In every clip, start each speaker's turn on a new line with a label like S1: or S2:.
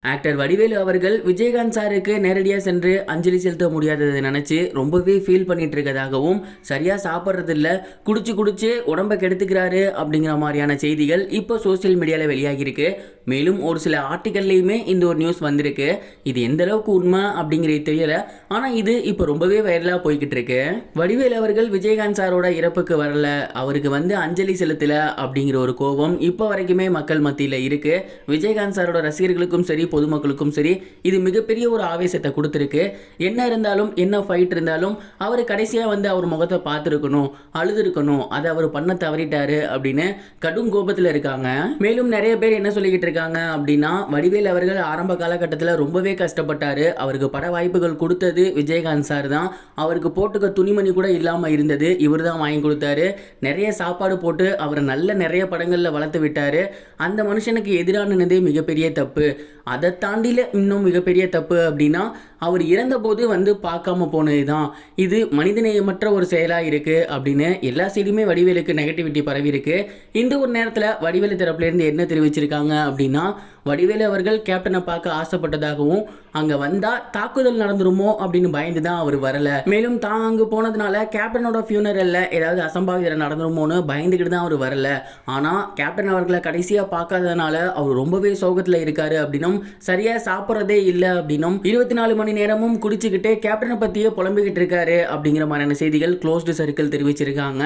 S1: Actor Vadivelu அவர்கள் விஜயகாந்த் சாருக்கு நேரடியாக சென்று அஞ்சலி செலுத்த முடியாததை நினச்சி ரொம்பவே ஃபீல் பண்ணிட்டு இருக்கதாகவும், சரியாக சாப்பிட்றதில்ல, குடிச்சு குடிச்சு உடம்பை கெடுத்துக்கிறாரு அப்படிங்கிற மாதிரியான செய்திகள் இப்போ சோசியல் மீடியாவில் வெளியாகிருக்கு. மேலும் ஒரு சில ஆர்டிக்கல்லையுமே இந்த ஒரு நியூஸ் வந்திருக்கு. இது எந்த அளவுக்கு உண்மை அப்படிங்கிறது தெரியல. ஆனால் இது இப்போ ரொம்பவே வைரலாக போய்கிட்டு இருக்கு. வடிவேலு அவர்கள் விஜயகாந்த் சாரோட இறப்புக்கு வரல, அவருக்கு அஞ்சலி செலுத்தல அப்படிங்கிற ஒரு கோபம் இப்போ வரைக்குமே மக்கள் மத்தியில் இருக்கு. விஜயகாந்த் சாரோட ரசிகர்களுக்கும் சரி, பொதுமக்களுக்கும் சரி, இது மிகப்பெரிய ஒரு ஆவேசத்தை கொடுத்துருக்கு. என்ன இருந்தாலும், என்ன ஃபைட் இருந்தாலும், அவர் கடைசியா அவர் முகத்தை பார்த்துருக்கணும், அழுதுருக்கணும், அதை அவர் பண்ண தவறிட்டாரு அப்படின்னு கடும் கோபத்தில் இருக்காங்க. மேலும் நிறைய பேர் என்ன சொல்லிக்கிட்டு இருக்காங்க அப்படின்னா, வடிவேல் அவர்கள் ஆரம்ப காலகட்டத்தில் ரொம்பவே கஷ்டப்பட்டாரு. அவருக்கு பட வாய்ப்புகள் கொடுத்தது விஜயகாந்த் சார் தான். அவருக்கு போட்டுக்க துணிமணி கூட இல்லாமல் இருந்தது, இவர் தான் வாங்கி கொடுத்தாரு. நிறைய சாப்பாடு போட்டு அவரை நிறைய படங்களில் வளர்த்து விட்டாரு. அந்த மனுஷனுக்கு எதிரானதே மிகப்பெரிய தப்பு. அதை தாண்டில இன்னும் மிகப்பெரிய தப்பு அப்படின்னா, அவர் இறந்தபோது பார்க்காம போனது தான். இது மனிதநேயமற்ற ஒரு செயலாக இருக்குது அப்படின்னு எல்லா சைடுமே வடிவேலுக்கு நெகட்டிவிட்டி பரவி இருக்கு. இந்த ஒரு நேரத்தில் வடிவேலு தரப்புலேருந்து என்ன தெரிவிச்சிருக்காங்க அப்படின்னா, வடிவேலு அவர்கள் கேப்டனை பார்க்க ஆசைப்பட்டதாகவும், அங்கே வந்தால் தாக்குதல் நடந்துருமோ அப்படின்னு பயந்து தான் அவர் வரல. மேலும் தான் அங்கே போனதுனால கேப்டனோட ஃபியூனரலில் ஏதாவது அசம்பாவிதம் நடந்துருமோன்னு பயந்துக்கிட்டு தான் அவர் வரல. ஆனால் கேப்டன் அவர்களை கடைசியாக பார்க்காததுனால அவர் ரொம்பவே சோகத்தில் இருக்காரு அப்படின்னும், சரியாக சாப்பிட்றதே இல்லை அப்படின்னும், 24 மணி நேரமும் குடிச்சுக்கிட்டே கேப்டனை பற்றியே புலம்பிக்கிட்டு இருக்காரு அப்படிங்கிற மாதிரியான செய்திகள் க்ளோஸ்டு சர்க்கிள் தெரிவிச்சிருக்காங்க.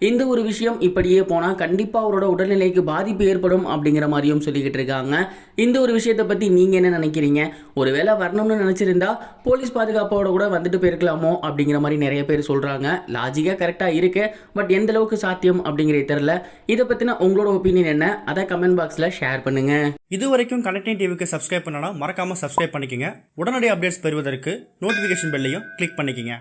S1: இந்த ஒரு விஷயம் இப்படியே போனால் கண்டிப்பாக அவரோட உடல்நிலைக்கு பாதிப்பு ஏற்படும் அப்படிங்கிற மாதிரியும் சொல்லிக்கிட்டு இருக்காங்க. இந்த ஒரு விஷயத்தை பற்றி நீங்கள் என்ன நினைக்கிறீங்க? ஒருவேளை வரணும்னு நினச்சிருந்தா போலீஸ் பாதுகாப்போட கூட வந்துட்டு போயிருக்கலாமோ அப்படிங்கிற மாதிரி நிறைய பேர் சொல்கிறாங்க. லாஜிக்காக கரெக்டாக இருக்கு, பட் எந்த அளவுக்கு சாத்தியம் அப்படிங்கிறது தெரியல. இதை பற்றின உங்களோட ஒப்பீனியன் என்ன? அதை கமெண்ட் பாக்ஸில் ஷேர் பண்ணுங்கள்.
S2: இது வரைக்கும் கனெக்டிங் டிவிக்கு சப்ஸ்கிரைப் பண்ணனா மறக்காமல் சப்ஸ்கிரைப் பண்ணிக்கங்க. உடனடி அப்டேட்ஸ் பெறுவதற்கு நோட்டிஃபிகேஷன் பெல்லையும் கிளிக் பண்ணிக்கங்க.